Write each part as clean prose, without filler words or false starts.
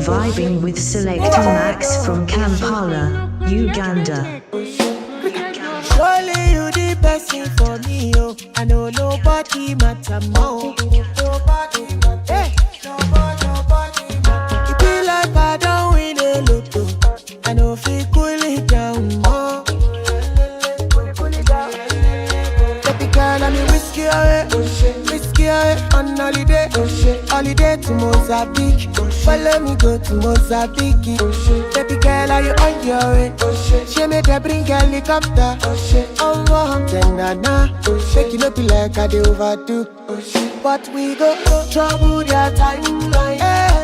vibing with Selector Max from Kampala, Uganda. Surely you the best thing for me, oh. I know nobody matter more. Nobody matter. Hey. Nobody matter. It be like I don't win a lotto. I know if you cool it down more. Baby girl, I'm whiskey away. Whiskey away on holiday. Holiday to Mozambique. Follow me go to Mozambique. Baby girl, are you on your way? She made her bring helicopter. Then na shake it up like I do overdo. But we go trouble their timeline.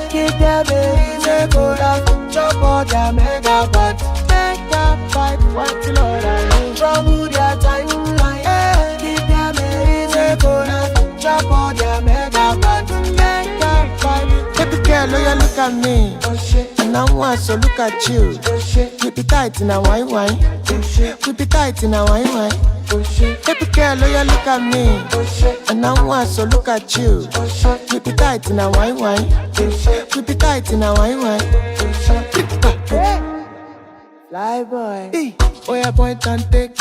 Give them a reason go down. Trouble their mega bad. Make that fight, what Lord I know. Trouble their timeline. Give them a reason go down. Trouble their mega bad. Make that fight. Baby girl, oh you look at me. And I want so look at you. Keep it tight in a wine. Keep it tight in a wine. Baby girl, oh you look at me. And I want so look at you. Keep it tight in a wine. Keep it tight in a wine. Fly boy, oh yeah, point and take.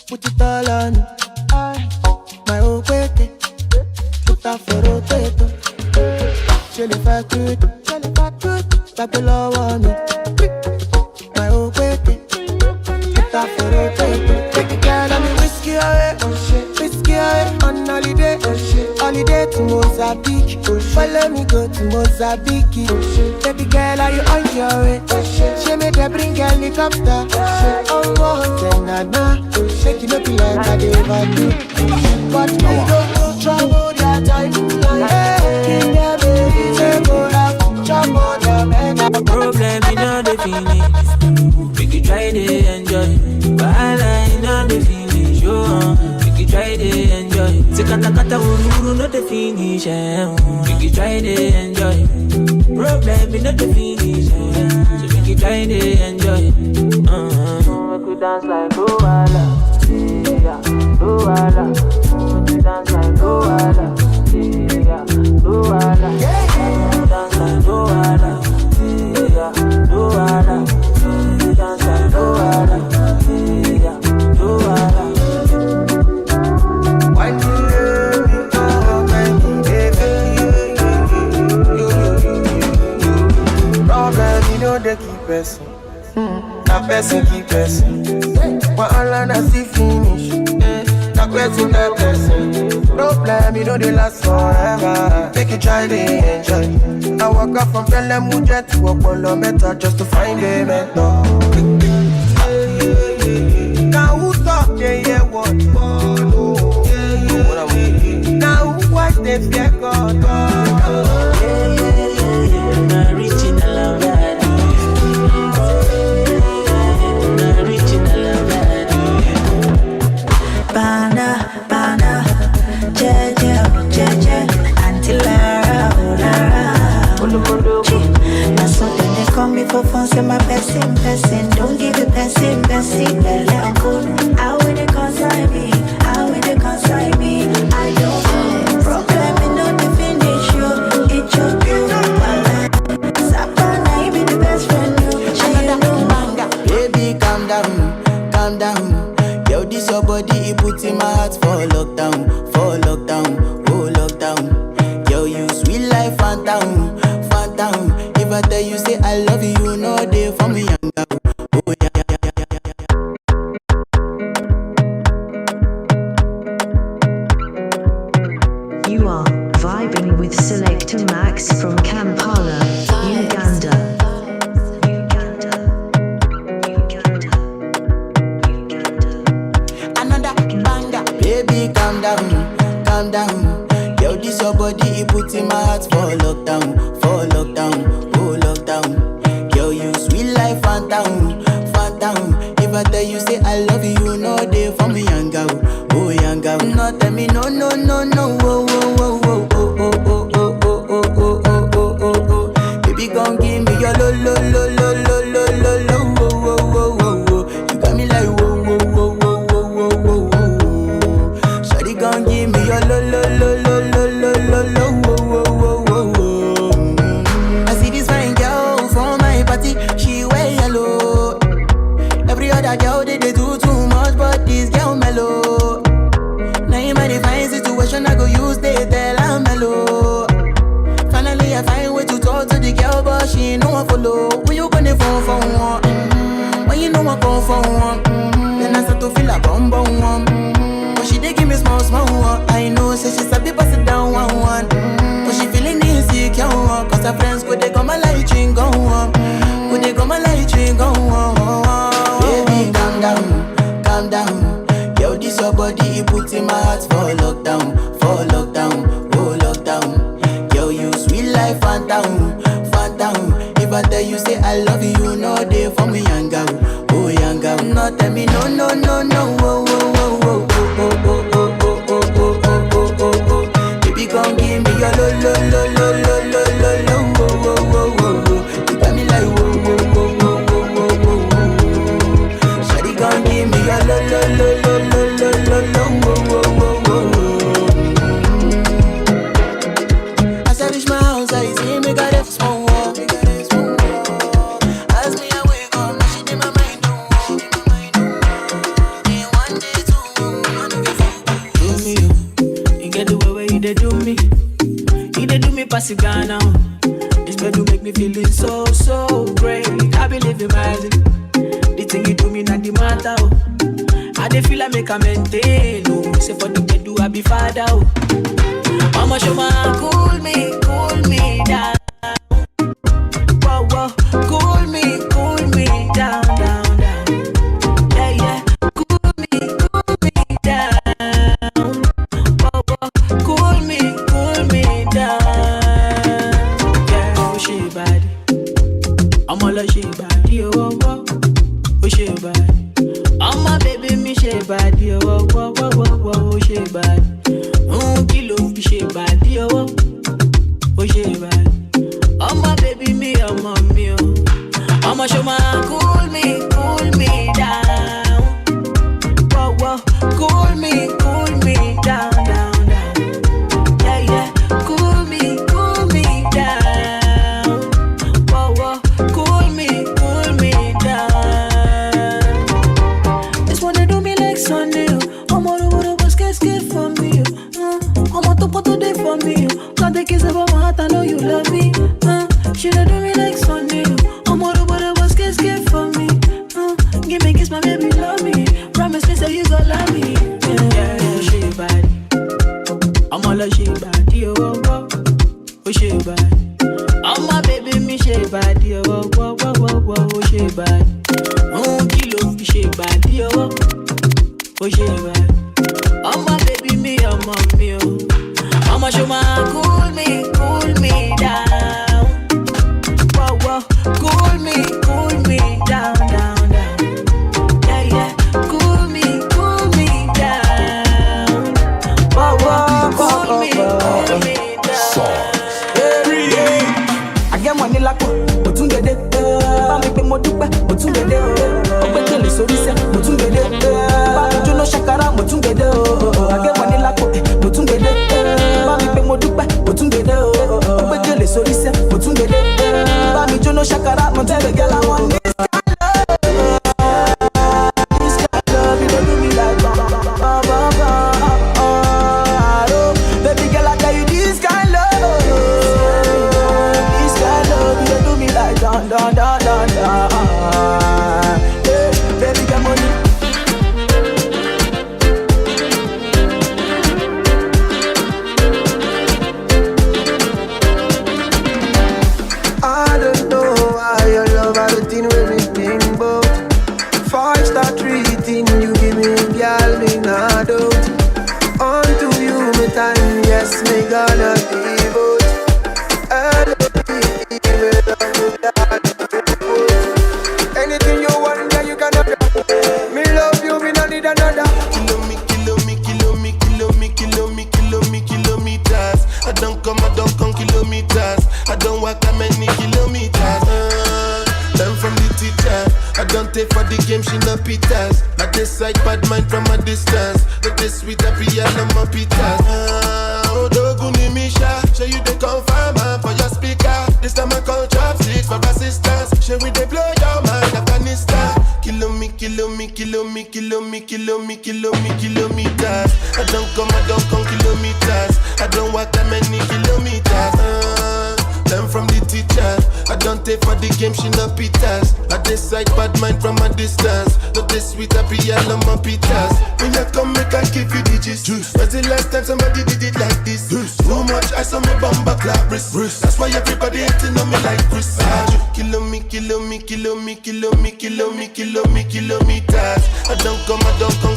Put it all on me. My old baby, put that for rotator. Jelly fat good, back the love on me. My old baby, put that for rotator. Take a girl and me whiskey away. Whiskey away on holiday. Holiday to Mozambique. Follow me go to Mozambique. Baby girl, are you on your way? She made her bring helicopter. Then na shake it up like I do overdo. But we go trouble their timeline. Give them a reason go down. Trouble their mega. Problem in all the finish. We can try to enjoy. Wahala in all the finish. We can try to enjoy. Kata uru no the finish. We can try to enjoy. Problem in all the finish. So we can try to enjoy. We could dance like Wahala. Yeah, Wahala. We could dance like Wahala. Yeah, Wahala. We could dance like Wahala. Yeah, Wahala. We could dance like Wahala. Yeah, Wahala. They keep pressing, that person keep pressing. Wahala na see finish, that person that person. Problem, you know they last forever. Make you try to enjoy. I walk up from Pelham Mujet to Apollo Meta just to find a mentor. Now who talk they hear what? Now who watch they fear God? For fun, say my person. Don't give it person. Let uncle. How will they consign me? How will they consign me? I don't know. Problem in no the finish you. It's your view. Sapana, you be the best friend you. Baby, calm down. Yo, this your body, it puts in my heart for lockdown, oh lockdown. Yo, you sweet life, phantom. If I tell you say I love you, no day for me younger. Oh yeah. You are vibing with Selector Max from Kampala, Uganda. Another banger. Baby, calm down. Yo, this your body, it puts in my heart for lockdown, oh lockdown. Yo, you sweet life, phantom. If I tell you say I love you, no day for me younger. Oh younger. No tell me no. Oh. Baby, gon' give me your lo. You got me like whoa. Shawty gon' give me your lo. I see this fine girl you know I follow, when you gonna phone for one? When you know I call for one? Then I start to feel a bum bum one. But she dey give me small small one. I know, say she sabi pass it down one one. But she feeling insecure one. Cause her friends go they come my light ring go on. Go they come my light ring go on. Baby, calm down, calm down. Yo, this your body, it put in my heart for lockdown, oh lockdown. Yo, you sweet life, phantom, phantom. If I tell you say I love you, no day for me, young girl, oh young girl. No tell me no, no, no, no, oh, oh, oh, oh, oh, oh, oh, oh, oh, oh, oh, oh, oh. Baby, come give me your lo, lo, lo, lo, lo, lo, lo, lo, oh, oh, oh, oh, oh. You got me like whoa, whoa, whoa, whoa, whoa, whoa, whoa. Shawty, come give me your lo, lo, lo, lo, lo, lo, lo, lo, oh, oh, oh, oh, oh. As I reach my house, I see me got a small wall. As me, I wake up, now she did my mind, don't walk. Then one day, two, I know you fuck. Do me, you get the way you dey do me. You dey do me pass it Ghana. This bed do make me feeling so, so great. I believe in my eyes. The thing you do me not the matter. I dey feel I make a maintain. Oh, say for the bed do I be father. Mama show my cool me down. Whoa, whoa, cool me down, down, down. Yeah, yeah, cool me down. Whoa, whoa, cool me down. Yeah, oh she body, I'm all a she body, oh, oh, oh she body. I'm my baby, me she body, oh, oh, oh, oh, oh, she body. Kilo fi she body, oh, oh she body. I'm my baby, me, I'm on me, oh. I'ma show my cool me down. Whoa, whoa, cool me down, down, down. Yeah, yeah, cool me down. Whoa, whoa, cool me down. Just wanna do me like Sunday, I'm all over the skate for me. I'm on top of the day for me. Can't take kiss about my heart, I know you love me. Shoulda do me like Sunday. I'm all over the skate for me. Give me kiss, my baby, love me. Promise me, say you gon' love me. Yeah, yeah, she body. I'm all a she body, oh, oh, oh, oh, she body. I'm my baby, me she body, oh, oh, oh, oh, oh, oh, she body. Kilo, she body, oh, oh, she body. I'm my baby, me, I'm on me, oh. I'ma show my cool me down. Whoa, whoa, cool me down, down, down. Yeah, yeah, cool me down. Whoa, whoa, cool me down. I get money like Otungede. Ba mi pe mo dupe Otungede. Opekele sori se Otungede. Ba mi juno shakara Otungede. I get money like Otungede. Ba mi pe mo dupe Otungede. Opekele sori se Otungede. Ba mi juno shakara Otungede. Girl, I want this kind love. This kind love, you don't do me like baby girl, I tell you this kind love. This kind love, you don't do me like dun dun dun dun dun. Hey, baby, get money. I don't know why your love are the thing with me think about. Five-star treating you give me, girl, me not out. Unto you, me time, yes, me gonna devote. I don't even anything you want, yeah, you gonna do. Me love you, me not need another. Kilometers. I don't come kilometers. I don't walk that many kilometers. Learn from the teacher. I don't take for the game, she no pitas. I decide bad mind from a distance. But this sweet happy and I'm a pitas. Oh, Doguni Misha, show you the confirm for your speaker. This time I call chopsticks for assistance. Show we they blow your mind, Afghanistan. Kilometers. I don't come kilometers. I don't walk that many kilometers. Learn from the teacher. I don't take take for the game, she no pitas. I decide bad mind from a distance. Not this sweet, I be all on my pitas. When you come, make I give you digits. When's the last time somebody did it like this? Too much ice on my bumper clap wrist. That's why everybody hating on me like Chris. Kilometers. I don't come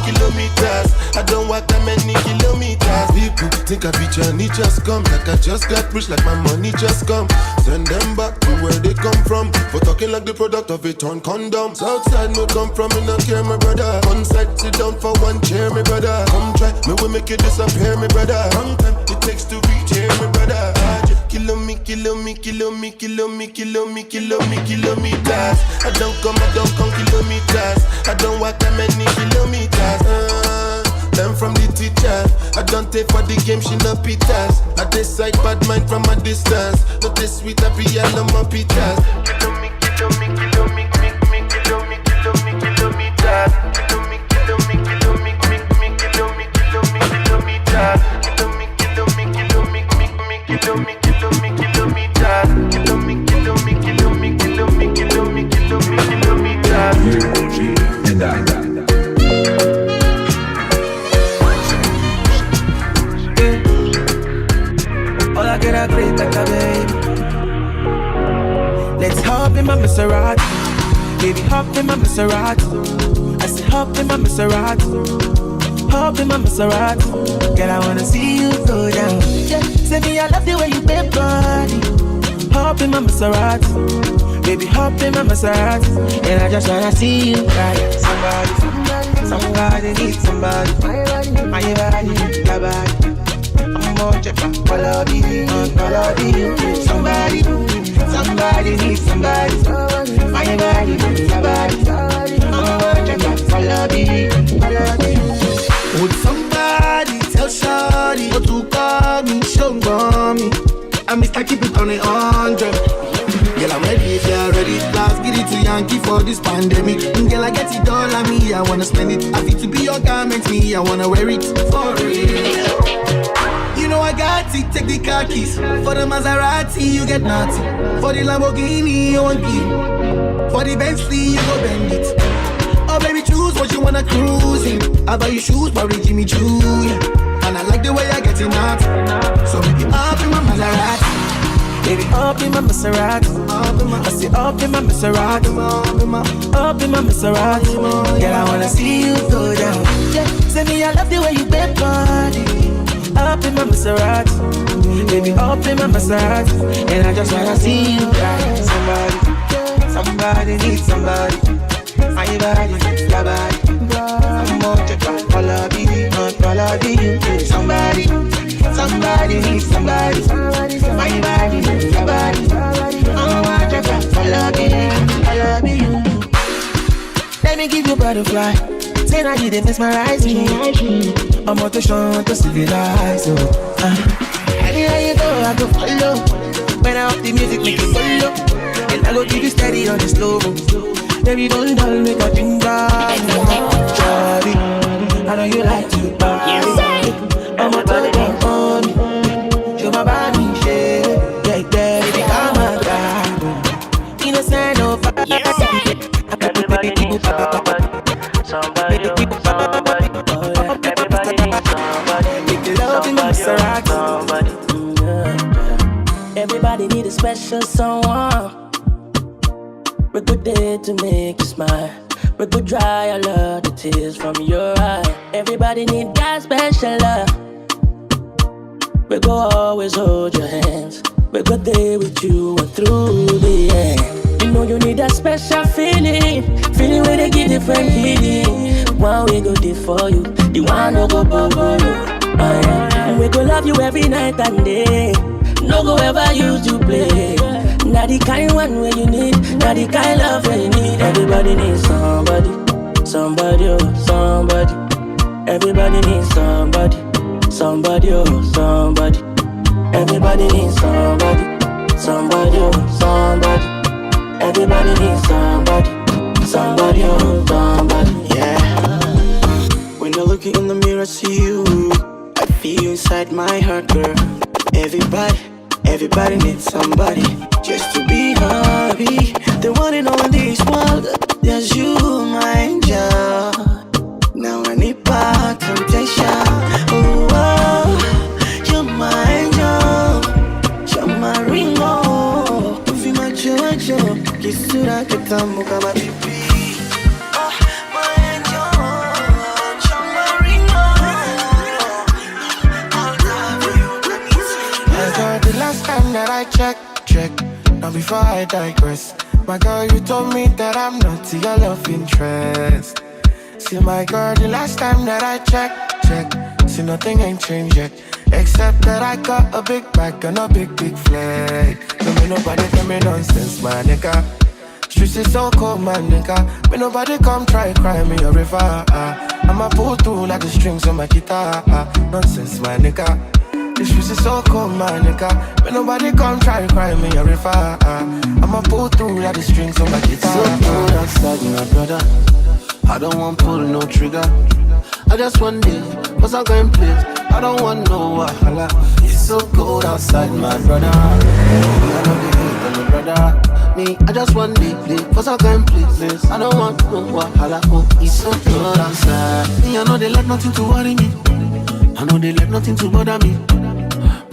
kilometers. I don't walk that many kilometers. People think I be Johnny just come. Like I just got rich, like my money just come. Send them back to where they come from. For talking like the product of a torn condom. Southside no come from, me no care, my brother. One side, sit down for one chair, my brother. Come try, me will make you disappear, my brother. Long time it takes to reach here, my brother. Kilometers. I don't come kilometers. I don't walk that many kilometers. Learn from the teacher. I don't take for the game, she no pitas. I decide bad mind from a distance. Not this sweet, I be all on my pitas. Let's hop in my Maserati. Baby, hop in my Maserati. I said hop in my Maserati. Hop in my Maserati. Girl, I wanna see you go down. Yeah, say me I love the way you bend body. Hop in my Maserati. Baby, hop in my Maserati. And I just wanna see you ride. Somebody needs somebody. My body, your body. I'm gonna check my quality. Somebody needs somebody. My body, your body. I'm gonna check my quality. Would somebody tell Shawty what to call me? Show me. I miss I keep it on 100. Girl, I'm ready if you're ready. Last get it to Yankee for this pandemic. Girl, I get it all on me, I wanna spend it. I feel to be your garment, me, I wanna wear it for real. You know I got it, take the car keys. For the Maserati, you get nothing. For the Lamborghini, you want it. For the Bentley, you go bend it. Oh baby, choose what you wanna cruise in. I buy you shoes, probably Jimmy Choo, yeah. And I like the way I get it out. So baby, up in my Maserati. Baby, up in my Maserati. I say up in my Maserati. Up in my Maserati. Girl, I wanna see you go down. Yeah, say me I love the way you bend body. Up in my Maserati. Baby, up in my Maserati. And I just wanna see you ride. Somebody needs somebody. My body, your body. I'm gonna check my quality. Somebody needs somebody. My body, your body. I'm gonna check my quality. Let me give you butterfly. Say now you didn't mesmerize me. I'm out to show to civilize. Anywhere you go, I go follow. When I up the music, make it follow. And I go give you steady on the slow. Baby, don't dull, make a drink back. Charlie, I know you like to party. I'm a talk on me. Show my body, shit. Yeah, baby, I'm a guy. Innocent, no fire. Everybody needs somebody. Somebody. Everybody needs somebody. Somebody. Everybody need a special someone. We good day to make you smile. We could dry all of the tears from your eye. Everybody need that special love. We go always hold your hands. We go there with you and through the end. You know you need that special feeling. Feeling where they give different feeling. One we go there for you. The one who go bubble you. And we go love you every night and day. No go ever use you play. Not the kind one where you need. Not the kind love where you need. Everybody needs somebody. Somebody, oh, somebody. Everybody needs somebody. Somebody, oh, somebody. Everybody needs somebody. Somebody, oh, somebody. Everybody needs somebody. Somebody, oh, somebody. Yeah. When I look in the mirror, see you. I feel you inside my heart, girl. Everybody needs somebody just to be happy. The one and only this world, there's you, my angel. Now I need back temptation. Oh, you're my angel. You're my ringo. Feel my jojo. Kiss to that kitamu kama pipi. My angel. You're my ringo. I'll love you. My girl, the last time that I check. Now before I digress, my girl, you told me that I'm not your love interest. See my girl, the last time that I check. See nothing ain't changed yet, except that I got a big bag and a big flag. Don't make nobody tell me nonsense, my nigga. Streets is so cold, my nigga. May nobody come try cry me a river. I'ma pull through like the strings on my guitar. Nonsense, my nigga. The streets is so cold, my nigga. May nobody come try cry me a river. I'ma pull through like the strings on my guitar. So cold outside, my brother. I don't want pull no trigger. I just want this, cause I'm going place. I don't want no wahala. It's so cold outside, my brother. I know the hate on the brother. Me, I just want this, cause I'm going places. I don't want no wahala. Oh, it's so cold outside. Me, I know they let nothing to worry me. I know they let nothing to bother me.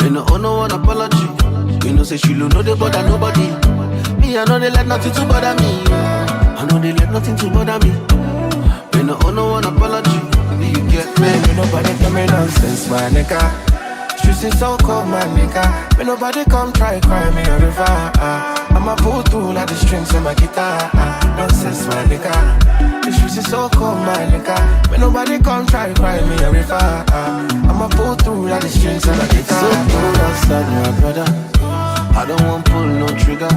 Me no owe no one apology. You know say she no they bother nobody. Me, I know they let nothing to bother me. I know they let nothing to bother me. Me no owe no one apology. You get me? May nobody tell me nonsense, my nigga. Streets is so cold, my nigga. May nobody come try cry me a river. I'ma pull through like the strings on my guitar. Nonsense, my nigga. The streets is so cold, my nigga. May nobody come try cry me a river. I'ma pull through like the strings on my guitar. So cold outside, my brother. I don't want pull no trigger.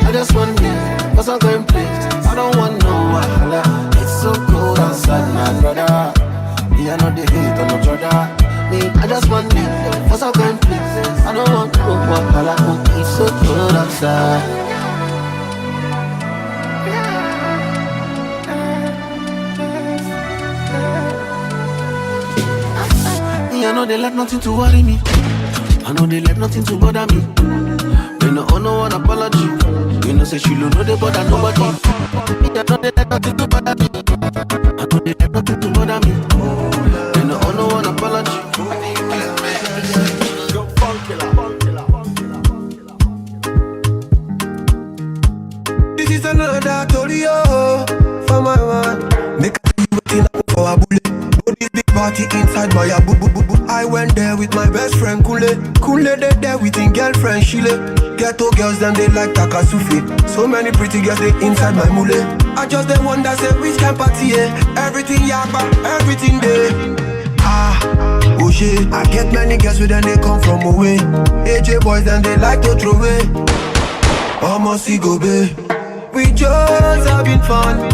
I just want this, cause I'm going places. I don't want no wahala. It's so cold outside, my brother. Me, I know the hate on the brother. Me, I just want this, cause I'm going places. I don't want no wahala. It's so cold outside. Me, I know they let nothing to worry me. I know they let nothing to bother me. Me no owe no one apology. You know say she no they bother nobody. Me, I know they let nothing to bother me. I know they let nothing to bother me. Me no owe no one apology. This is another story, for my man. Make you waiting for a bullet. No this big party inside my boo. I went there with my best friend Kule. They there with his girlfriend Shile. Ghetto girls them they like Takasufi. So many pretty girls they inside my mule. I just they wonder say which can party everything yakba, everything there. Oh shit, I get many girls with them they come from away. AJ boys and they like to throw away. Omah see go be. We just having fun.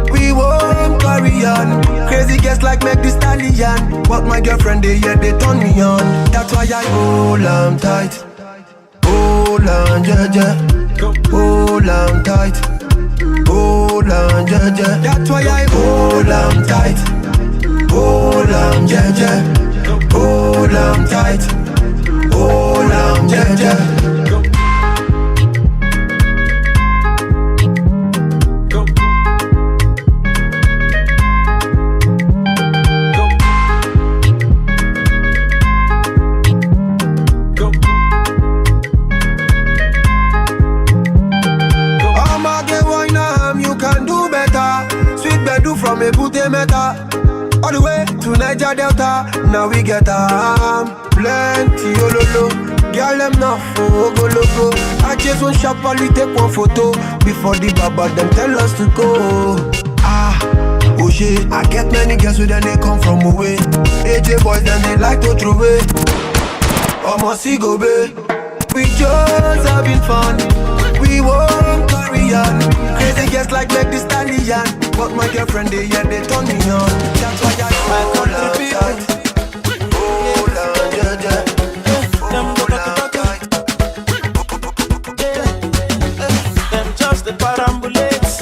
We won't carry on. Crazy girls like make the stallion. But my girlfriend they turn me on. That's why I hold on tight. Hold on, jaja. Hold on tight. Hold on, jaja. That's why I hold on tight. Hold on, jaja. Hold on tight. Hold on, jaja. From a booty meta all the way to Naija Delta. Now we get plenty ololo. Girl them now for go logo. I just want sharply take one photo before the baba them tell us to go. Oh shit, I get many girls with them they come from away. AJ boys then they like to throw away. Omah see go be. We just having fun. We won't carry on. Crazy girls like make the stallion. But my girlfriend they turn me on. That's why I hold on tight. Hold on, yeah. Hold on tight. Them just the parambulates.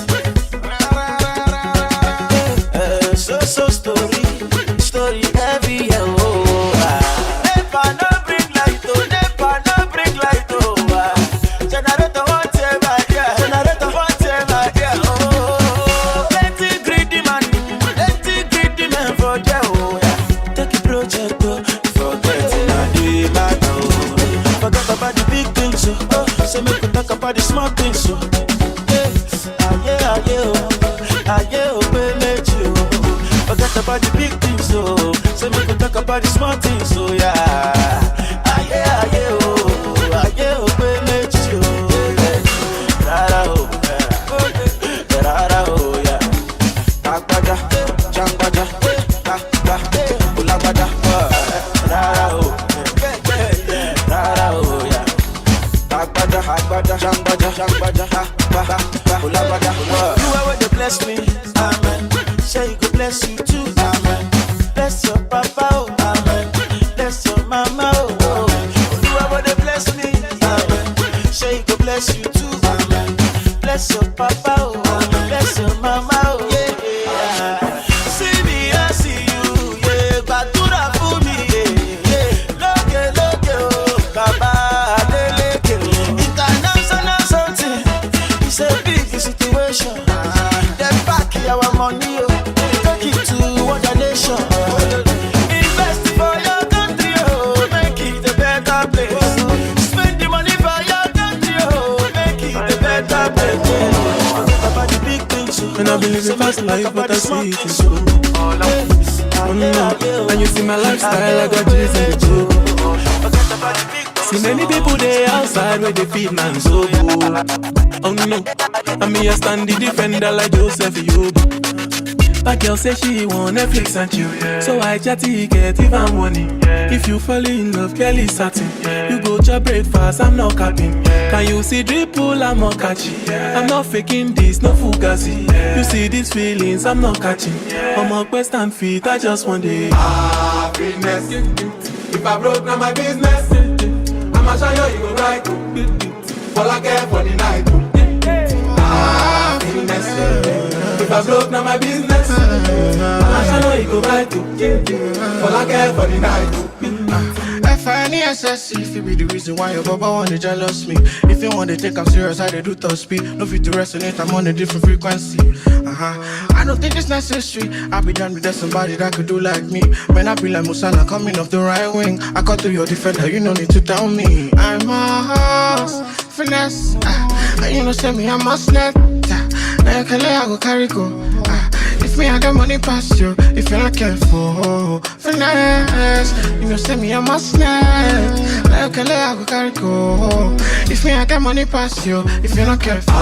So story heavy. Never no bring light, oh, never no bring light. about the small things, so baby, you. Forget about the big things, so we can talk about the small things, so yeah. Baby, you. Rara, oh, yeah. Takbaja, jangbaja, ulabada, rara, oh, yeah. Takbaja, jangbaja, ulabada, you are what you bless me, amen. Say you could bless you too, amen. Bless your papa, oh, amen. Bless your mama, oh. You are what you bless me, amen. Say you could bless you too, amen. Bless your papa, oh, amen. Bless your mama, oh, yeah. See me, I see you, yeah. Batura for me, yeah. Look, oh, Baba, Adeleke. International something, it's a big situation. They back our money, oh. Take it to other nation. Invest for your country, oh. Make it a better place. Spend the money for your country, oh. Make it a better place. Forget about the big things, oh. And I believe in fast life, but I see it in slow. Oh no, and you see my lifestyle, I got G's in the joke. See many people there outside where they feed man so good. Oh no, and me a stand the defender like Joseph Yobo. But girl say she want Netflix and chill, so I chatty get even money. If you fall in love, Kelly satin. You go to breakfast, I'm not capping. Can you see dripple, I'm not catching. I'm not faking this, no fugazi. You see these feelings, I'm not catching. I'm a quest and feet, I just want it. Happiness. If I broke, now my business. I'ma show you go right. All I care for the night. Happiness. If I broke, now my business. I'ma show you go right. All I care for the night. F-I-N-E-S-S-E, if it be the reason why your baba wanna jealous me. If you wanna take I'm serious, I do top speed. No fit to resonate, I'm on a different frequency. I don't think it's necessary. I'll be done with that somebody that could do like me. When I be like Musala coming off the right wing, I cut to your defender, you no need to tell me. I'm a horse, finesse. And you know say me I'm a snap. Now you can lay I go carry go. If me I got money past you, if you're not careful, finesse. You know say me I'm a snap. Now you can lay I go carry go. If me I got money past you, if you're not careful,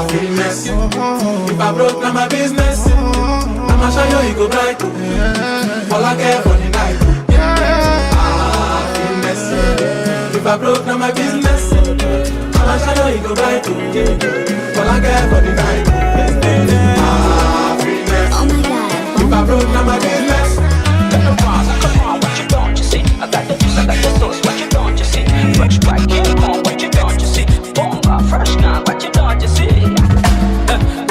finesse. If I broke, now my business. I'ma show you go bright. All I care for the night. Finesse. If I broke, now my business. I'ma show you go bright. All I care for the night. Oh my God. If I broke, now my business. Come on, what you don't you see? I got the juice, I got the sauce, what you don't you see? Fresh white, come on, what you don't you see? Bomba, fresh now, what you don't you see?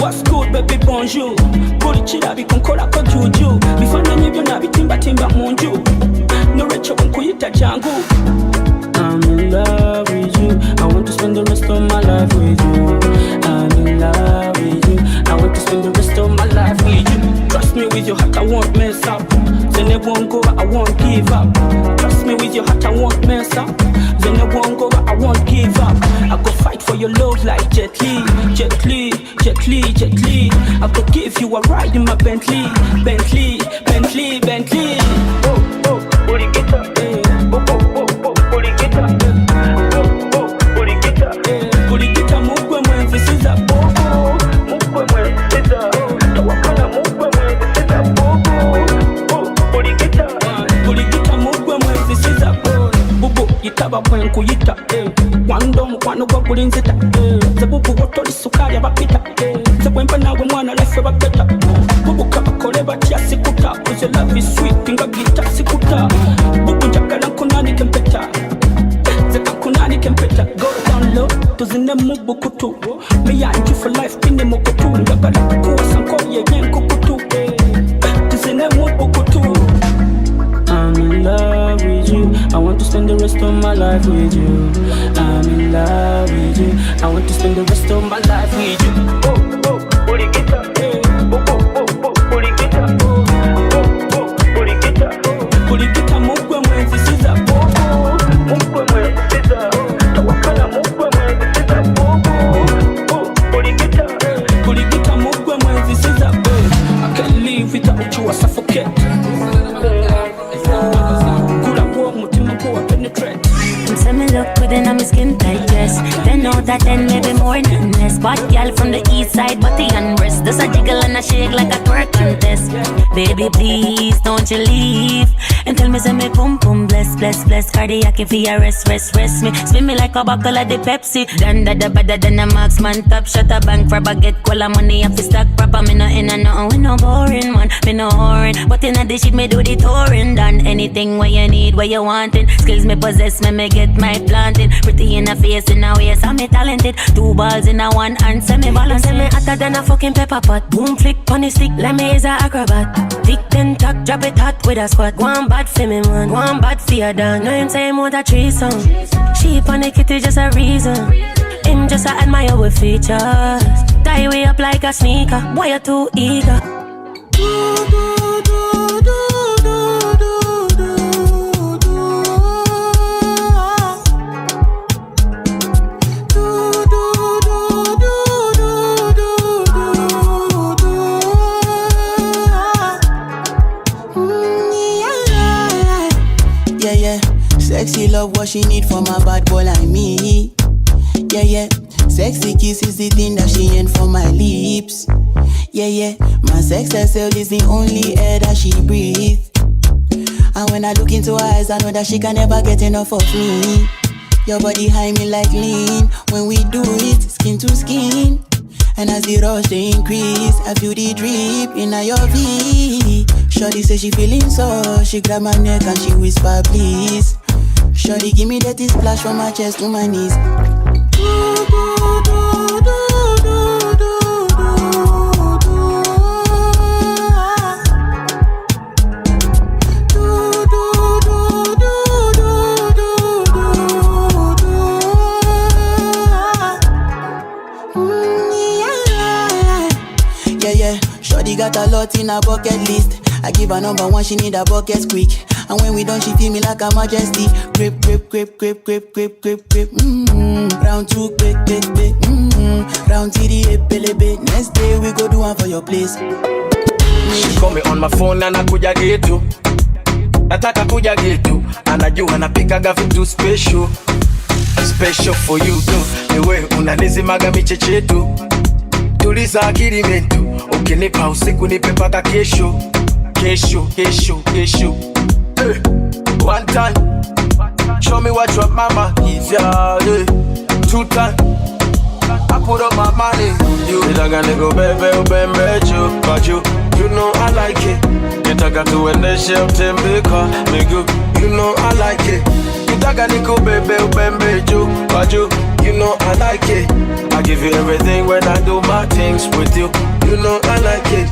What's good, baby, bonjour. Kuri chira bikonkola ko juju. Bifananye byonna bitimba munju. No recho nkuyita jangu. I'm in love with you. I want to spend the rest of my life with you. I'm in love with you. I want to spend the rest of my life with you. Trust me with your heart, I won't mess up. Then it won't go, I won't give up. Trust me with your heart, I won't mess up. Then it won't go, I won't give up. I go fight for your love like Jet Li. Jet Li, Jet Li, Jet Li. I go give you a ride in my Bentley. Bentley, Bentley, Bentley. Oh, oh, booty get up. Oh, oh, oh, oh, booty get up. Oh, oh, booty get up. Booty get up, move when this is up. Oh, oh, move when this is up. Tawakala, move when this is up. Oh, oh, booty get up. Booty get up, move when this is up. Bubu, yitaba kwen kuyita. Wando mukwano gwa kulinzita. Zebubu wotoli sukari abapita. Zekwempa nawe mwana lefe bapeta. Bubu kabakole batya sikuta. Cause your love is sweet, inga gita sikuta. Bubu njagala kunani kempeta. Zeka kunani kempeta. Go down low, tuzine mubu kutu. Me and you for life, pinde mokutu. Njagala kukuwa sanko ye yen kukutu. Tuzine mubu kutu. I'm in love with you. I want to spend the rest of my life with you. I'm in love with you. I want to spend the rest of my life with you. Oh, oh, booty get up. Oh, oh, oh, oh, booty get up. Oh, oh, booty get up. Booty get up, move when this is up. Oh, oh, move when this is up. Tawakala, move when this is up. Oh, look good in my skin tight dress. 10 out of 10, maybe more than less. Bad girl from the east side, body and breast. Does a jiggle and a shake like a twerk contest. Baby, please don't you leave and tell me say me pum pum bless, bless, bless. Cardiac if you rest, rest, rest me. Spin me like a buckle of the Pepsi. Done da da better than a marksman. Top shot a bank for baguette. Cola money off the stock proper. Me no in a nothing with no boring man. Me no whoring, but in a the shit me do the touring. Done anything where you need, where you wantin'. Skills me possess, me get my planting. Pretty in a face, in a waist, I'm me talented. 2 balls in a one hand, semi balance. Say me hotter than a fucking pepper pot. Boom flick on the stick, let me is a acrobat. Tick then tuck, drop it hot with a squat. One bad for me man, one bad for your done. No him say him want a threesome. Sheep on the kitty just a reason. Him just a admire with features. Tie way up like a sneaker. Boy you too eager. Sexy love what she need from a bad boy like me. Yeah, yeah. Sexy kiss is the thing that she ain't for my lips. Yeah, yeah. My sex herself is the only air that she breathes. And when I look into her eyes, I know that she can never get enough of me. Your body high me like lean. When we do it, skin to skin. And as the rush they increase, I feel the drip in your V. Shorty say she feeling so. She grab my neck and she whisper please. Shorty give me that splash from my chest to my knees. Yeah, yeah. Shorty got a lot in her bucket list. I give her number 1, she need a bucket quick. And when we done, she feel me like a majesty. Grip, grip, grip, grip, grip, grip, grip, grip. Round 2, quick, quick, quick. Round 3, epelebe. Next day we go do one for your place. She call me on my phone and nakuja getu. Nataka kuja getu. Anajua napikaga vitu special. Special for you too. Ewe unanizimaga michechetu. Tuliza akili mentu. Ukinipa usiku nipe paka kesho. Kesho, kesho, kesho. Hey, one time, show me what your mama is, yeah. 2 times, I put up my money. You nitaka go bebe ubembe you, but you know I like it. Nitaka tuendeshe utembeka, migu, you know I like it. Nitaka go bebe ubembe you, but you know I like it. I give you everything when I do my things with you. You know I like it.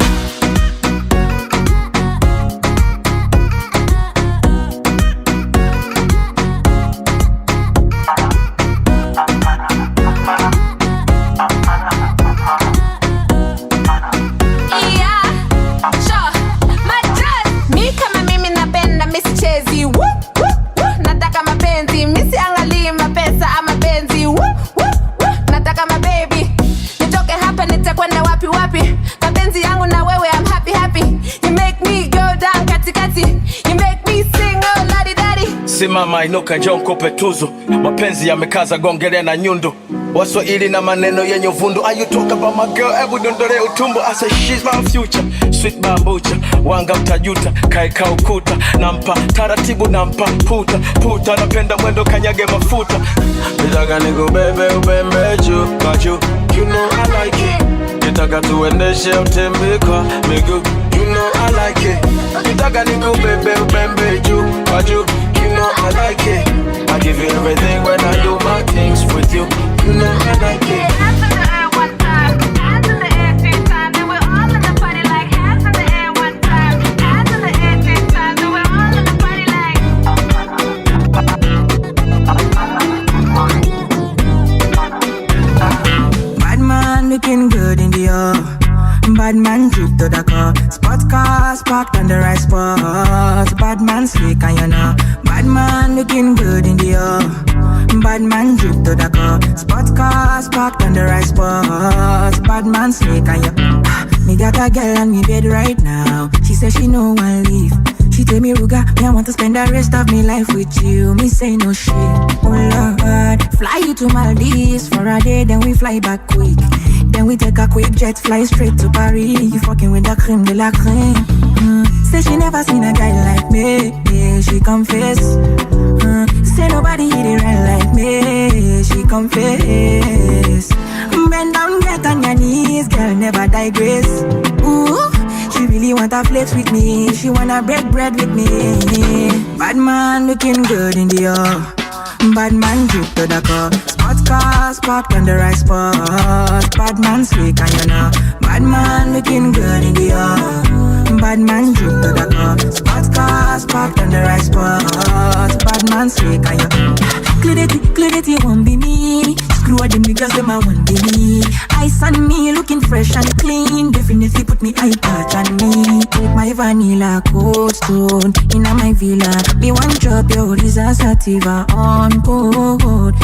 Simama inuka njoo nikupe tuzo. Mapenzi yamekaza gongele na nyundo. Waswahili na maneno yenye uvundo. Are you talk about my girl? Ebu dondole utumbo. I say she's my future. Sweet bambucha. Wanga mtajuta. Kaeka ukuta. Nampa taratibu nampa puta. Puta napenda mwendo kanyage mafuta. Nitaka nikubebe ubembe juu. But you know I like it. Nitaka tuendeshe utembeka miguu. You know I like it. Nitaka nikubebe ubembe juu. But you know I like it. I give you everything when I do my things with you. You know I like it. Hands in the air one time, hands in the air 2 times, and we're all in the party like hands in the air one time, hands in the air 2 times, and we're all in the party like. Bad man looking good in the bad man drip to the car. Spot cars parked on the right spot. Bad man slick and you know. Bad man looking good in the bad man drip to the car. Spot cars parked on the right spot. Bad man slick and you. Me got a girl on me bed right now. She says she no one leave. She tell me, Ruga, me I want to spend the rest of me life with you. Me say no shit. Oh Lord, fly you to Maldives for a day, then we fly back quick. Then we take a quick jet, fly straight to Paris. You fucking with the creme de la creme. Say she never seen a guy like me. Yeah, she confess. Say nobody hit it right like me. She confess. Bend down, get on your knees, girl, never digress. Ooh, she really want to flex with me. She wanna break bread with me. Bad man looking good in the air. Bad man drip to the car. Spot cars parked on the right spot. Bad man slick and you know. Bad man looking good in the air. Bad man drip to the car. Spot cars parked on the right spot. Bad man slick and you know. Clarity won't be me. Screw all them niggas, them I won't be me. Ice on me, looking fresh and clean. Definitely put me eye patch on me. Take my vanilla cold stone in my villa. Me one drop your sativa on cold.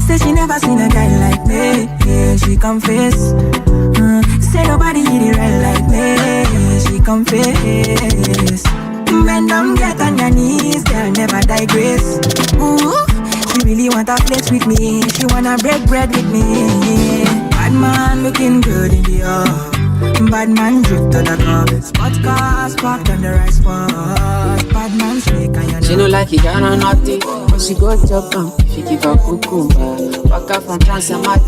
Say she never seen a guy like me. Yeah, she confess. Say nobody hit it right like me. She confess. Bend down, get on your knees, girl, never digress. Ooh, she really want to flex with me. She wanna break bread with me. Bad man looking good in the air. Bad man drip to the car. Spot cars parked on the right spot. Bad man slick and you know. She no like it, I know nothing. But she go chop on, she give her cucumber. Back up from Tanzania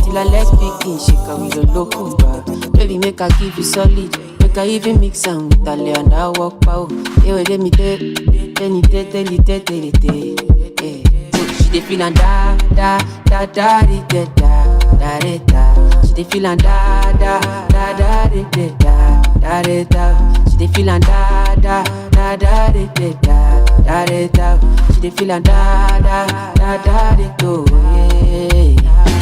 till her legs begin shake her with a locumba. Baby, make her give you solid. Make her even mix am with her lay and her walk pow. Hey, wait, let me tell it. So she dey feel and da da da da da da da da da. She dey feel and da da da da da da da da da. She dey feel and da da da da da da da da da. She dey feel and da da da da da da.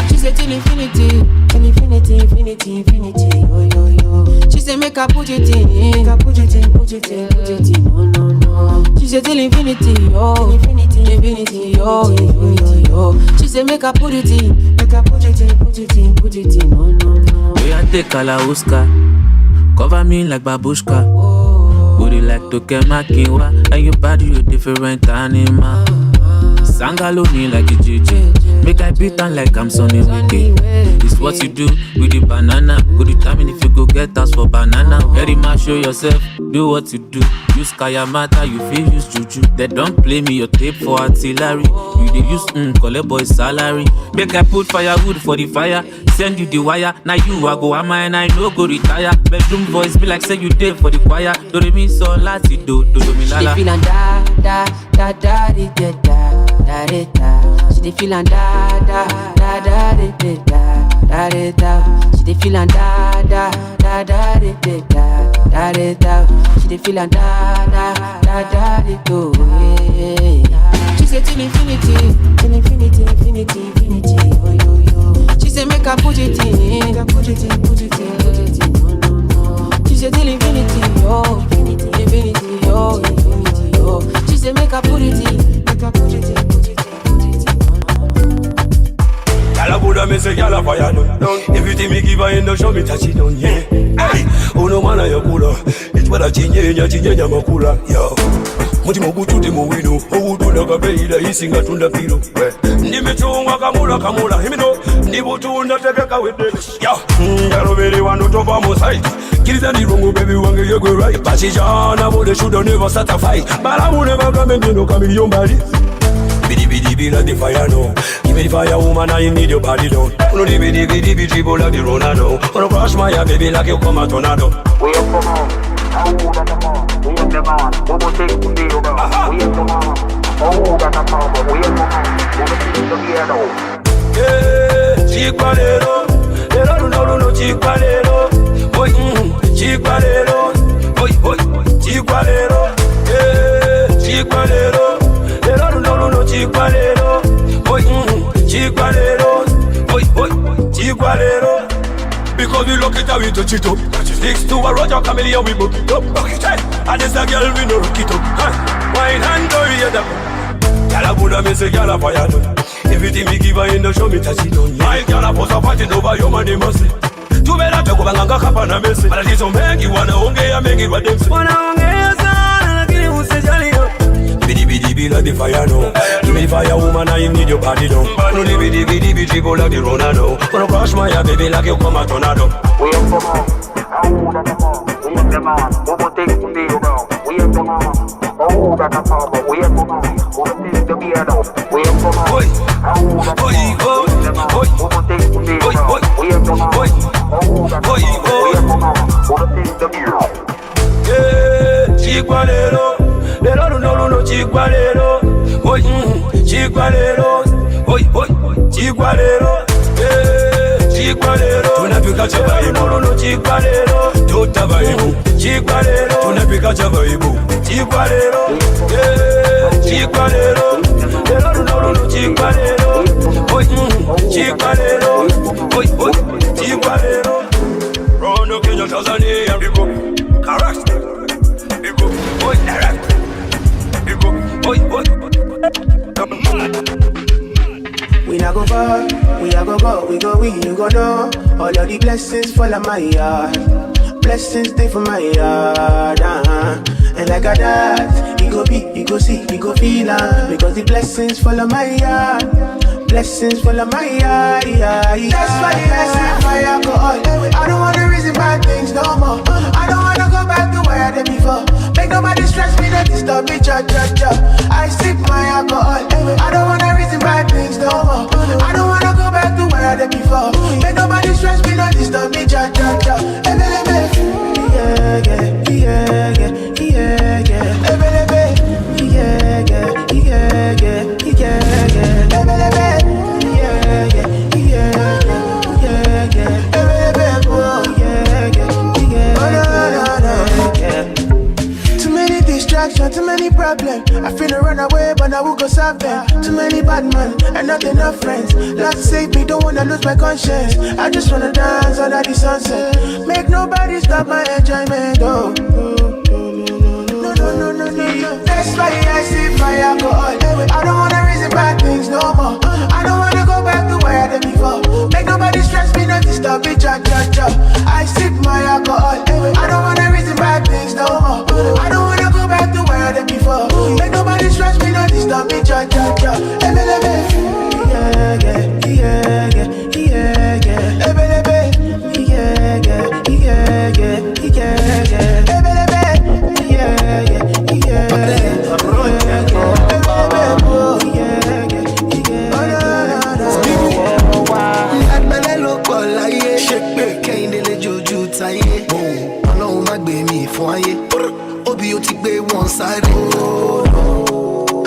She say till infinity, till infinity, infinity, infinity. Oh yo yo. She say make her put it in, make her put it in, put it in, put it in. No no no. She say till infinity, oh infinity, infinity, oh infinity, oh. She say make her put it in, make her put it in, put it in, put it in. No no no. We a take Kalauska, cover me like babushka. Booty like Tokemakiwa, and your body you different animal. Sangaloni like a JJ. Make I beat on like I'm Sonny Wiki. It's what you do with the banana. Go determine if you go get us for banana. REMA, show yourself, do what you do. Use Kayamata, you feel use Juju. They don't play me your tape for artillery. You dey use collect boy salary. Make I put firewood for the fire. Send you the wire. Now you I go Omah and I no go retire. Bedroom voice be like say you dey for the choir. Do re mi so lati do mi lala. She dey feelin' da da da da da da da da da. She dey feelin' da da da da da da da da da. She dey feelin' da da da da da da da da da. She dey feelin' da da da da da da. She say till infinity, till infinity, infinity, infinity. Oh yo yo. She say make her put it in, make her put it in, put it in, put it in. No no no. She say till infinity, oh infinity, infinity, oh infinity, oh. She say make her put it in, make her put it in, put it in. Gyal Buddha me say gyal a fire done. Everything me give her in the show me touch it down, yeah. Hey, oh no man a yo cooler. It's what I chinye makula, yo. Muti mobutu de mowino, obutu na kabeida isinga tunda pilo. Nimechungwa kamula, himino. Nibutu na tebeka with it. Yo, gyal really want to top on side. Kizz the wrong baby wange you go right. Pasijana bode should never start a fight. But I will never come and no come in your body. Bidi like the fire no. Give me the fire woman, I need your body down. No bidi dribble like the Ronaldo. Wanna crush my baby like you come a tornado. We up for more. Oh, that's a more. We up the man. We will take the deal down. We up the man. Oh, that's a more. We up the man. We will take the deal down. Yeah, chicalero. No, chicalero. Boy, chicalero. Boy, chicalero. Yeah, chicalero. No, chicalero. Boy, chicalero. Boy, chicalero. Because we look it up, we touch it up. Sticks to a Roger Chameleon, we book it up. And this a girl, we no rock it up. Wine and go, yeah, that. Gyal a Buddha, me say gyal a fire done. Everything we give her in the show, me touch it on. My gyal a post a fighting over your money, must be. tubera bekubanga kapana mesi malatizo mengi wanaongea mengi wa demsi wanaongea sana lakini usijaliyo bidi like the fire no give me the fire woman I need your body no no bidi dribble like the Ronaldo wanna crush my baby like you come a tornado we have the man oh that the man we have the man who take the beer down we have the man oh that the man we have the man who take the beer down we have the man oh that the man who take the beer down we have the man oh that the man we have the man who take the beer down yeah chikwanero lero no chikwanero oi chikwanero oi chikwanero yeah chikwanero tunapika chavaibu no chikwanero totabaibu chikwanero tunapika chavaibu chikwanero yeah chikwanero lero no chikwanero oi chikwanero oi chikwanero Rondo Kenya Tanzania big up correct big up oi direct big up oi we not go far, we a go, we go, you go know. All of the blessings fall on my yard. Blessings stay for my yard, And like a that, you go be, you go see, you go feel because the blessings fall on my yard. Blessings fall on my yard, That's why I say my alcohol. I don't wanna reason bad things no more. I don't wanna go back to where I did before. Make nobody stress me, don't disturb me, cha. I sip my alcohol. I don't wanna reason bad things no more. I don't wanna go back to where I did before. Make nobody stress me, don't disturb me, cha. Too many problems, I finna run away, but I will go solve them. Too many bad men, and not enough friends. Lord save me, don't wanna lose my conscience. I just wanna dance under the sunset. Make nobody stop my enjoyment, oh. No. That's why I sip my alcohol. I don't wanna reason bad things no more. I don't wanna go back to where I did before. Make nobody stress me, not disturb me, cha. I sip my alcohol. I don't wanna reason bad things no more. I don't wanna go back to where I did before. Make nobody stress me, not disturb me, cha.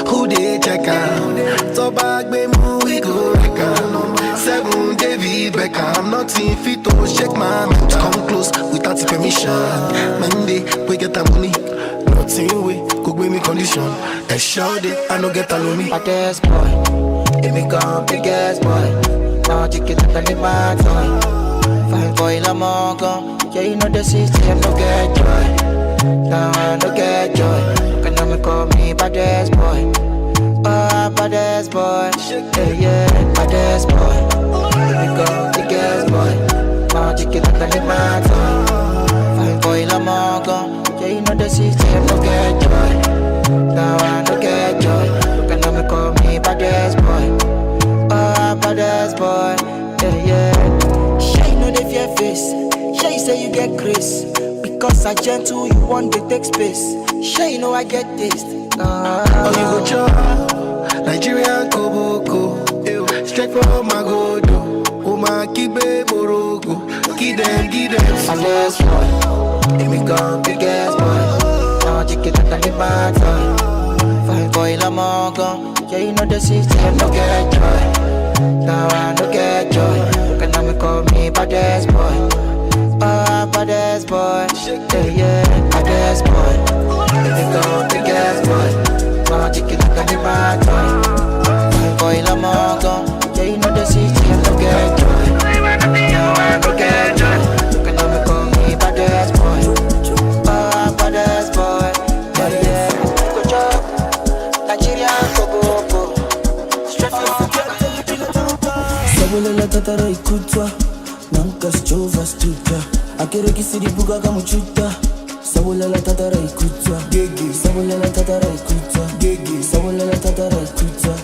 Who they check out? So back we move, we go record. 7 David Beckham, I'm not in fit to shake my mind. Come close without permission. Monday, we get the money. Nothing we could give me condition. And shout it, I no get alone me. Biggest boy, if me come biggest boy. Now you get up in my toy. Fine boy, I'm all gone. Yeah, you know the system, no get joy. Now I no get joy. Can I call me baddest boy? Oh, baddest boy. Yeah, baddest boy. Let me go, biggest boy. Now you get up in my toy. Fine boy, I'm all gone. Yeah, you know the system, no get joy. Now I no get joy. Can I call me baddest boy? Oh, baddest boy. Yeah. Shine no the fear face. Shay say you get grace. Because I gentle, you want to take space. Shay know I get taste. Oh, you go chop Nigerian Koboko. Straight from my godo. Omah kibe morogo. Give them. Biggest boy, let me go, biggest boy. Now you get up in my toy. Fine boy, I'm all gone. Yeah, you know the system, no get joy. Now I no get joy. Can I call me baddest boy? Oh, baddest boy. Yeah, baddest boy. Let me go, biggest boy. Now you get up in my toy. Fine boy, I'm all gone. Yeah, you know the system, no get joy. Now I no get joy. Can I call me baddest boy? Oh, baddest boy. Yeah. Good job, Nigerian Kobo. Straight from Sabule la tatara ikutwa. Nankas chova stuta Akere kisiri buga kamuchuta Sabulela tatara ikuta Gigi Sabulela tatara ikuta Gigi Sabulela tatara ikuta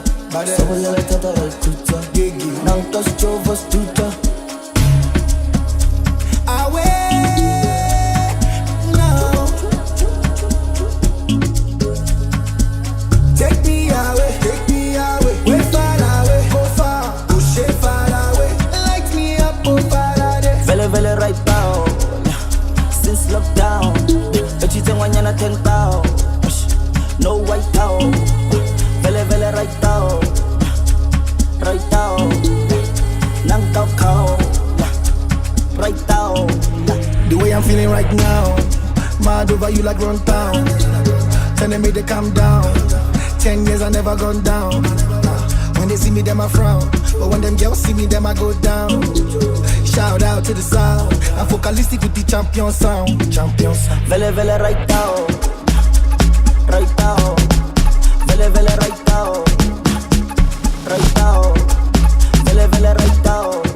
Sabulela tatara ikuta Gigi Nankas chova stuta Lockdown, but you think when you're not 10,000, no white out, vele right out, knocked out cow, right out. The way I'm feeling right now, mad over you like run town. Telling me to calm down. 10 years I never gone down. When they see me, them I frown, but when them girls see me, them I go down. Shout out to the sound. I'm focalistic with the champion sound. Vele right out, vele right out, vele right out, vele right out.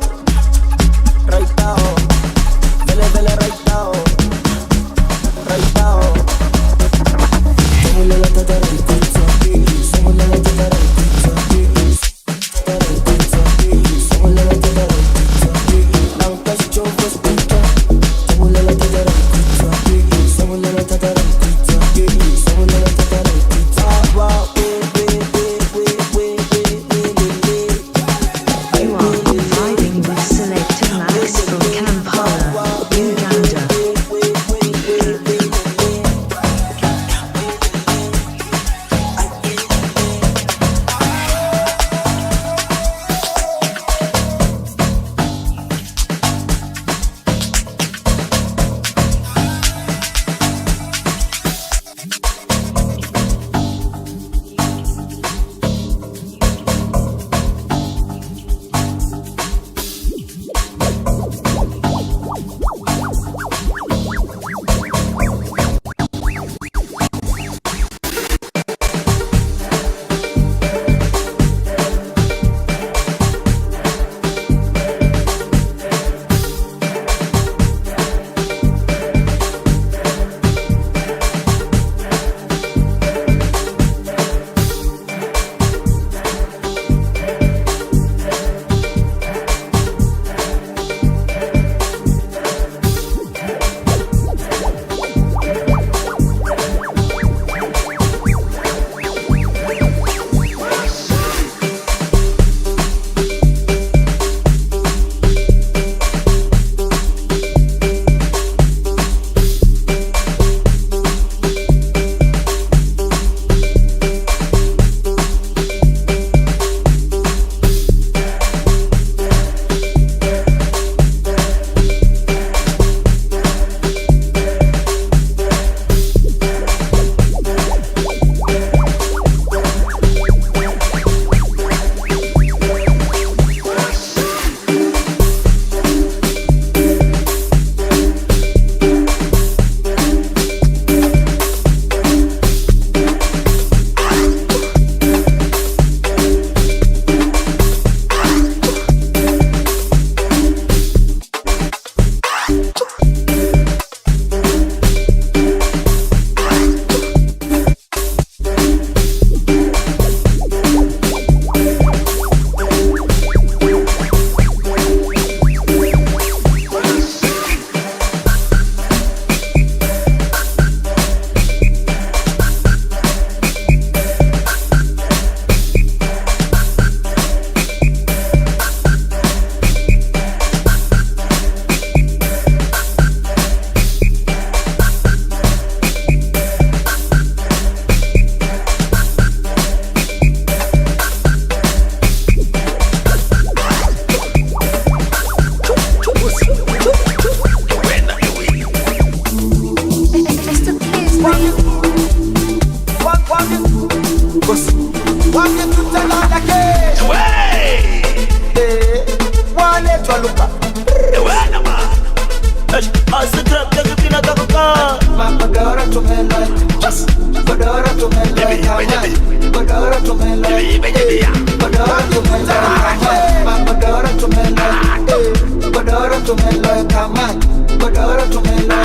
tu me lo kaman, godoro tu me lo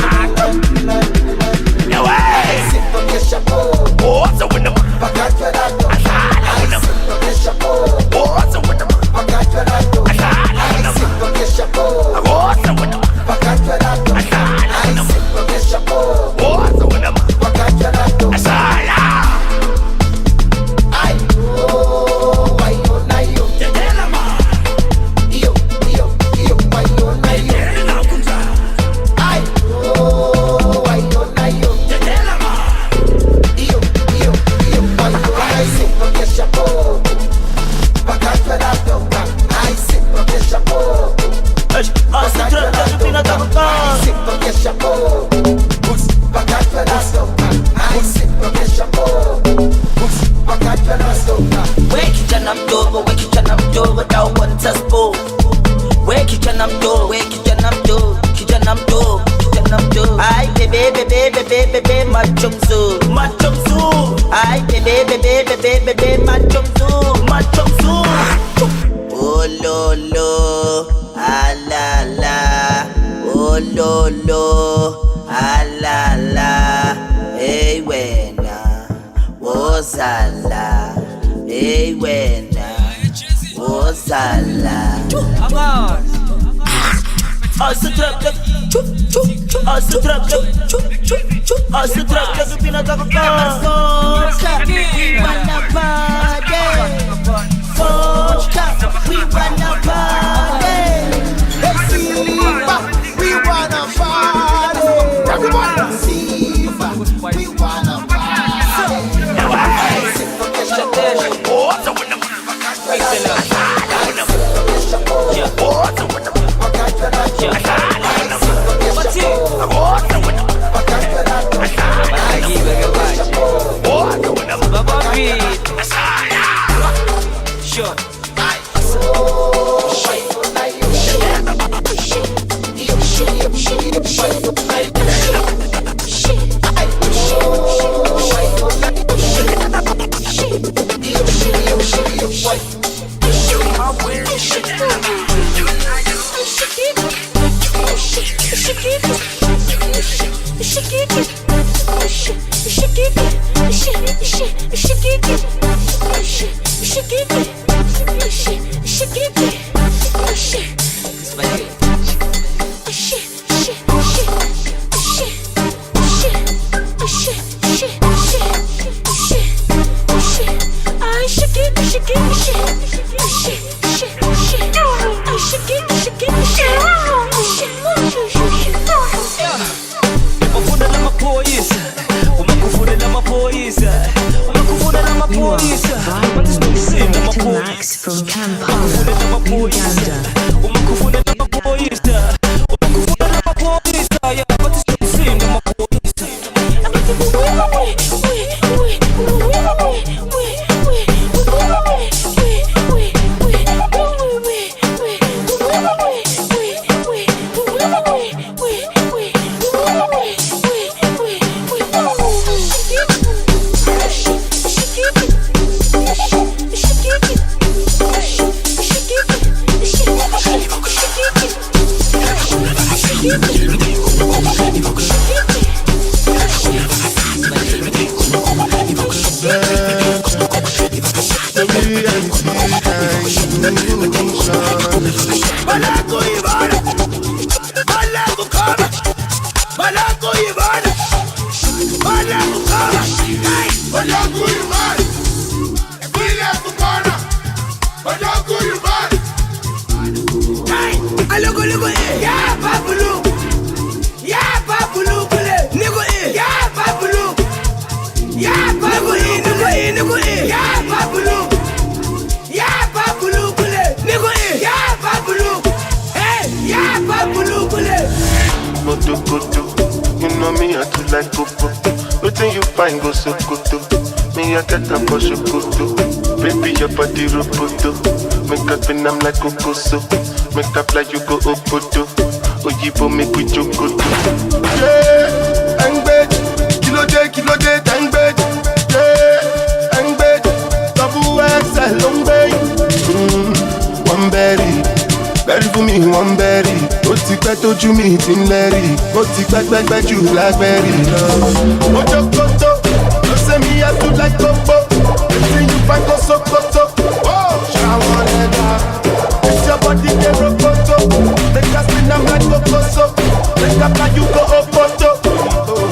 siento que chapo, what's up with them? pagar llorando, siento que chapo, What's up with them? pagar llorando, siento que chapo, What's up with them? pagar llorando, siento que chapo, What's up with them? pagar llorando, ay oh, ay oh, ay oh, yo, ay oh, ay oh, ay oh, ay oh, ay oh, siento que chapo, pagar llorando, ay siento que chapo, siento que chapo, pagar llorando, ay siento que chapo, pagar llorando. Wake it and I'm dope, wake it and I'm dope, without one to spoon. Wake it and I'm dope, wake it and I'm dope, it and I'm dope, it and I'm dope. Ay, baby, machum zoo. Ay, baby, machum zoo. Oh, lo, ah, la, oh, lo, ah, la, hey, wena, wozala, hey, wena, wozala. Also trap, also trap, also trap, we wanna party. We wanna party. We wanna party. Everybody, we wanna You know me, I do like Coco. Waiting you find go so good. Me, I get a push of good. Baby, your body roboto. Make up and I'm like Coco so. Make up like you go Opoto. Oyibo make we joke good. Yeah, I'm bad. Kilo day, I'm bad. Yeah, I'm bad. Double XL, long bay. One berry. Berry for me, one berry. ti pẹ́ tójú mi ti ń lẹ́rì, ó ti pẹ́pẹ́pẹ́ jù lágbẹ́rì lọ. Ojokoto, ló ṣe mi yàtú like gbogbo, ètí yìí fa kó sókótó. Ṣàwọn lẹ́dà, it's your body dey rokoto, take a spin am like kokoso, take a fly you go opoto.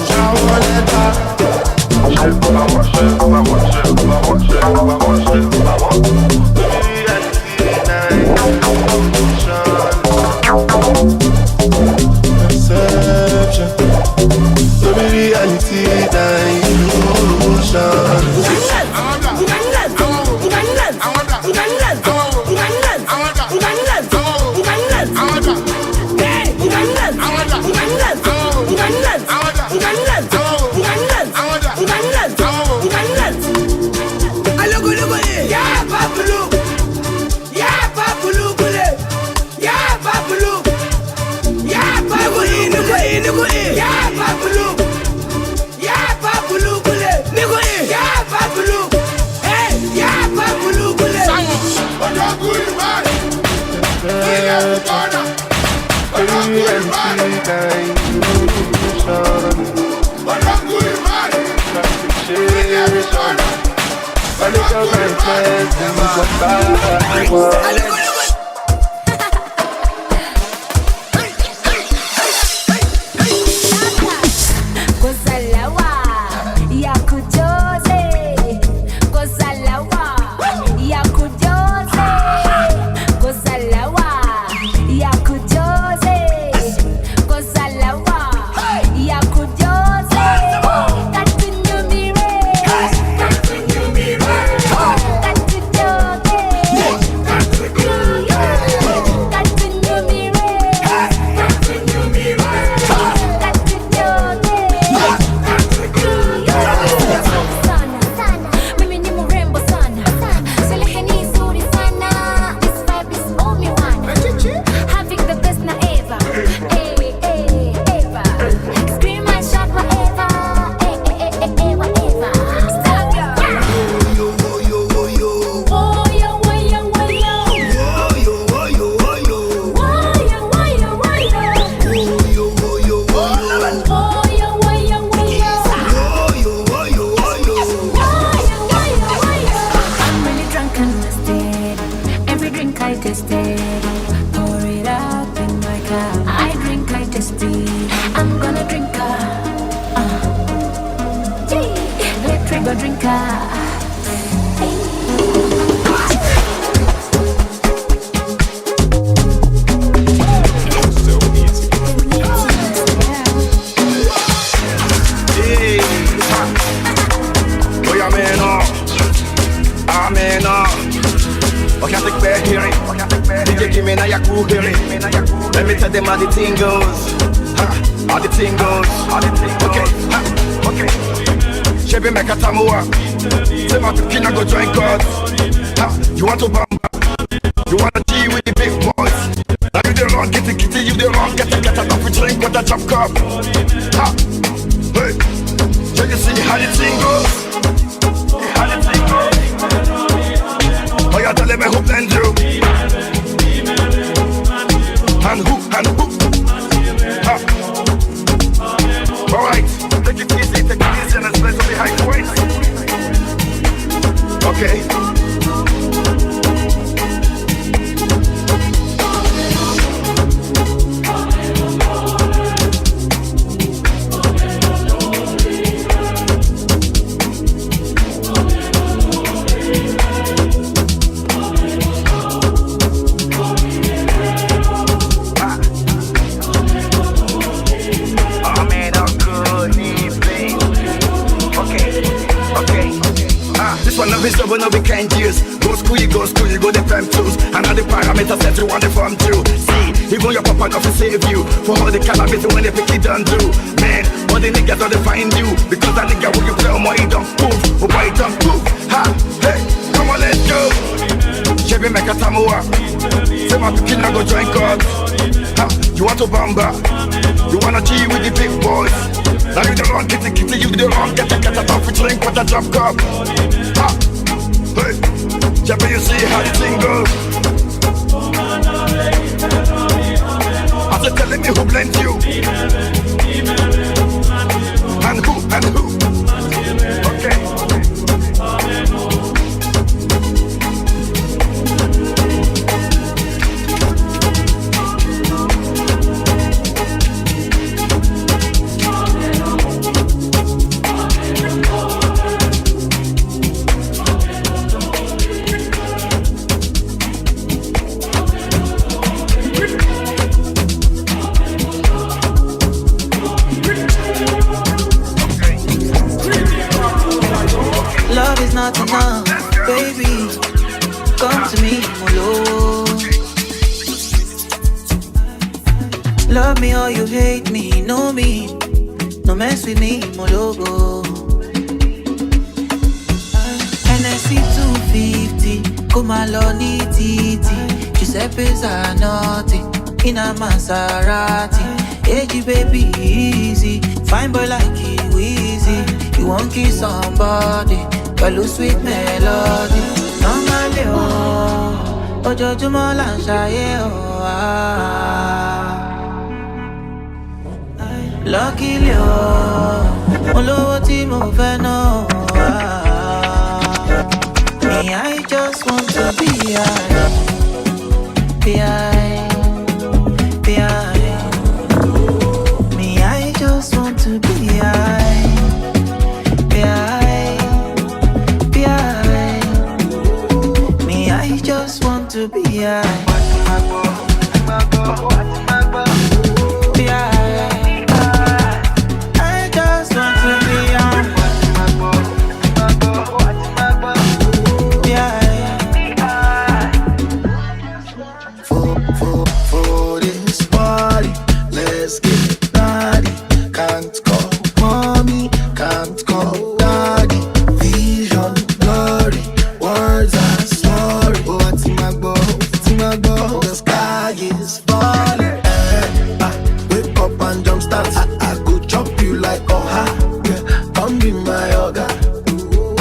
Ṣàwọn lẹ́dà. Perception, so be reality than illusion. Let me tell them how the thing goes. How the thing goes. Okay, okay. Chevy make a tamua. Say my picking I go join God. You want to bamba? You want to G with the big boys? Now you the wrong, get it, you the wrong, get a coffee drink with a chop cup. Hey, so you see how the thing goes? How the thing goes? Oh, you tell me who blend you? And who? Alright, take it easy and let's play some behind the waist. Okay. But no we can't use. Go school, you go the fam tools. And all the parameters set you want the form too. See, even your papa not to save you. For all the cannabis when they pick it done do. Man, all the niggas don't find you. Because that nigga when you play more, he don't move. Oh boy, he don't move. Ha, hey, come on, let's go. Chevy make a tamua. Say my pikin I go join God. Ha, you want to bamba? You wanna G with the big boys? Now you the wrong, kitty, you the wrong. Get a coffee drink with a drop cup. Ha. Hey, Jabba, you see how the thing goes. I said, tell And you. And who? Okay. Love is not enough, baby. Come to me, Molo. Love me or you hate me, know me. No mess with me, Mologo. NSC 250, come along, titi. Giuseppe Zanotti, in a Maserati. Hey, baby, easy. Fine boy like you, easy. You won't kiss somebody, but lose sweet melody. Normally, oh, ojoojúmọ́ là ń ṣayé, oh, Luckily, oh, mo lówó tí mo fẹ́ ná, Me, I just want to be high. Me, I just want to be high. Me, I just want to be high. For this party, let's get naughty. Can't call mommy, can't call daddy. Vision blurry, words are slurry. Oh, what's my boy? The sky is falling. Wake up and jump start. I go chop you like Omah. Yeah, come be my yoga.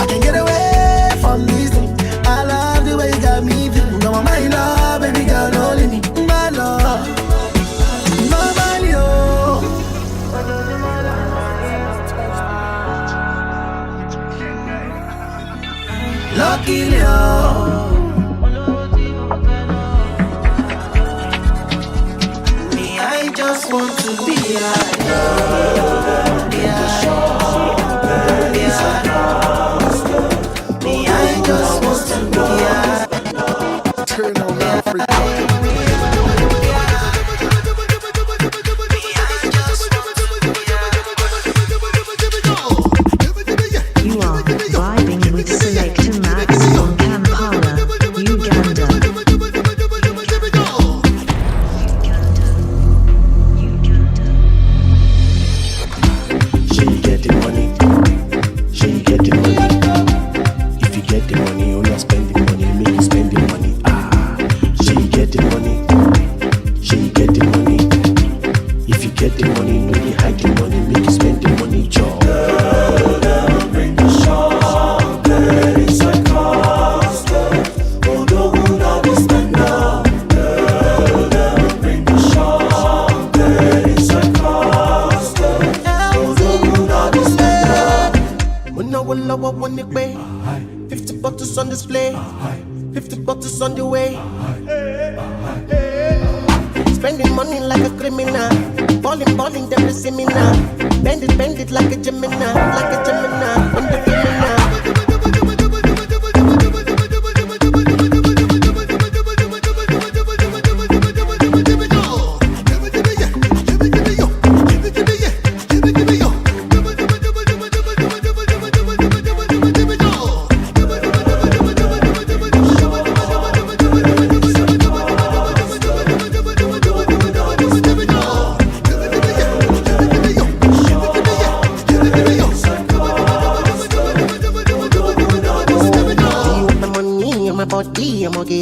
I can get away from this thing. I love the way you got me feeling. No, my love, baby girl, only me. My love, nobody, oh. Luckily, oh. Me, I just want to be high. Me, I just want to be high. Turn on Africa. You are vibing with Selector Max from Kampala, Uganda. She get the money. She get the money. If you get the money, you not spend the money. Make you spend the money. She get the money. She get the money. If you get the money, no you hide the money. Make you spend the money, job. Bring the champagne inside Costa. Although we not be stand up. Bring the champagne inside Costa. Although we not be stand up. When I will love when it pay. 50 bottles on display. 50 bottles on the way. Spending money like a criminal. Balling, them they see me now. Bend it like a Gemini. On the criminal.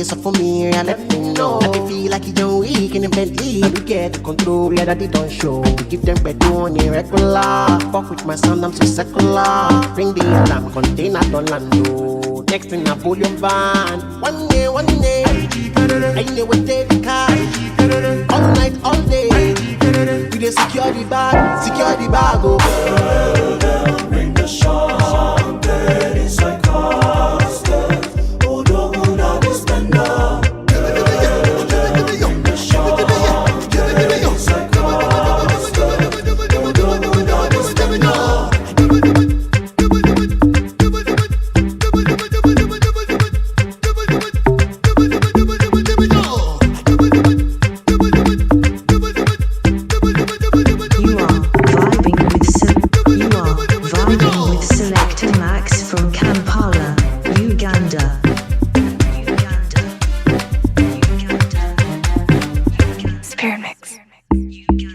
So for me, I let them know. I feel like you don't weak in the Bentley. We get the control, yeah, that they don't show. Give them bedroom irregular. Fuck with my son, I'm too secular. Bring the alarm, container don't land. Next thing I pull your van. One day, I know what they car. All night, all day. dey secure the bag, oh. Girl, bring the champagne inside.